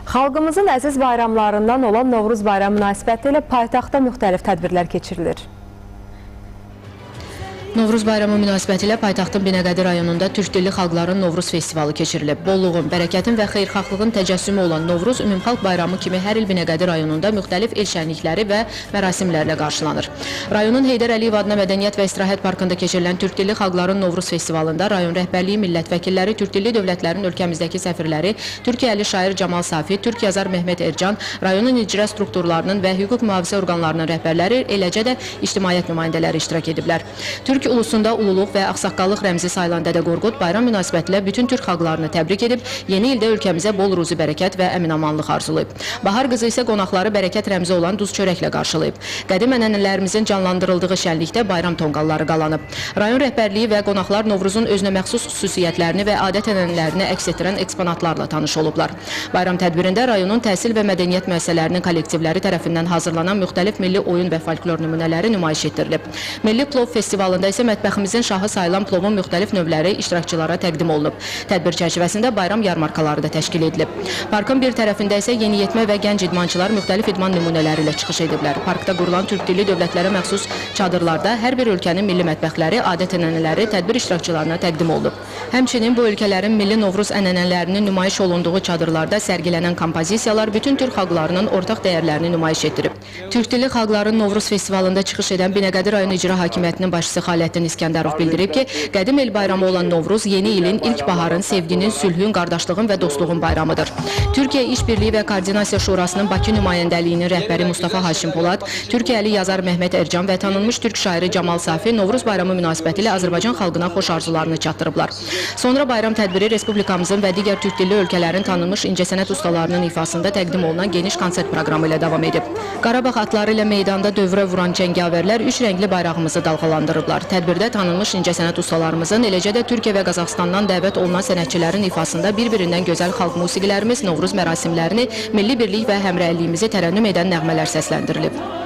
Xalqımızın əziz bayramlarından olan Novruz bayramı münasibətilə paytaxtda müxtəlif tədbirlər keçirilir. Novruz bayramı münasibətilə paytaxtın Binəqədi rayonunda Türk dilli xalqların Novruz festivalı keçirilib. Bolluğun, bərəkətin və xeyirxahlığın təcəssümü olan Novruz ümumxalq bayramı kimi hər il Binəqədi rayonunda müxtəlif el şənlikləri və mərasimlərlə qarşılanır. Rayonun Heydər Əliyev adına Mədəniyyət və İstirahət Parkında keçirilən Türk dilli xalqların Novruz festivalında rayon rəhbərliyi, millət vəkilləri, Türk dilli dövlətlərin ölkəmizdəki səfirləri, Türkiyəli şair Camal Safi, Türk yazar Mehmet Ercan, rayonun icra strukturlarının və hüquq mühafizə orqanlarının rəhbərləri, eləcə də ictimaiyyət nümayəndələri iştirak ediblər. Türk ulusunda ululuq və ağsaqqallıq rəmzi sayılan Dədə Qorqud bayram münasibətilə bütün Türk xalqlarını təbrik edib, yeni ildə ölkəmizə bol ruzi bərəkət və əminamanlıq arzulayıb. Bahar qızı isə qonaqları bərəkət rəmzi olan duz çörəklə qarşılayıb. Qədim ənənələrimizin canlandırıldığı şənlikdə bayram tonqalları qalanıb. Rayon rəhbərliyi və qonaqlar Novruzun özünəməxsus xüsusiyyətlərini və adət-ənənələrini əks etdirən eksponatlarla tanış olublar. Bayram tədbirində rayonun təhsil və mədəniyyət müəssisələrinin kollektivləri tərəfindən hazırlanan müxtəlif milli oyun və folklor nümunələri nümayiş etdirilib. Milli plov festivalında isə mətbəximizin şahı sayılan plovun müxtəlif növləri iştirakçılara təqdim olunub. Tədbir çərçivəsində bayram yarmarkaları da təşkil edilib. Parkın bir tərəfində isə yeniyetmə və gənc idmançılar müxtəlif idman nümunələri ilə çıxış ediblər. Parkda qurulan Türk dilli dövlətlərə məxsus çadırlarda hər bir ölkənin milli mətbəxləri, adət-ənənələri tədbir iştirakçılarına təqdim olunub. Həmçinin bu ölkələrin milli Novruz ənənələrinin nümayiş olunduğu çadırlarda sərgilənən kompozisiyalar bütün Türk xalqlarının ortaq dəyərlərini nümayiş etdirib. Türk dilli xalqların Novruz festivalında çıxış edən Binəqədi rayon icra hakimiyyətinin başçısı Xaləddin İskəndərov bildirib ki, qədim el bayramı olan Novruz yeni ilin, ilk baharın, sevginin, sülhün, qardaşlığın və dostluğun bayramıdır. Türkiyə İşbirliyi və Koordinasiya Şurasının Bakı nümayəndəliyinin rəhbəri Mustafa Haşim Polad, Türkiyəli yazar Mehmet Ercan və tanınmış Türk şairi Camal Safi Novruz bayramı münasibətilə Azərbaycan xalqına xoş arzularını çatdırıblar. Sonra bayram tədbiri Respublikamızın və digər Türk dilli ölkələrin tanınmış incəsənət ustalarının ifasında təqdim olunan geniş konsert proqramı ilə davam edib. Qarabağ atları ilə meydanda dövrə vuran cəngavərlər üç rəngli bayrağımızı dalğalandırıblar. Tədbirdə tanınmış incəsənət ustalarımızın, eləcə də Türkiyə və Qazaxıstandan dəvət olunan sənətçilərin ifasında bir-birindən gözəl xalq musiqilərimiz, Novruz mərasimlərini, milli birlik və həmrəyliyimizi tərənnüm edən nəğmələr səsləndirilib.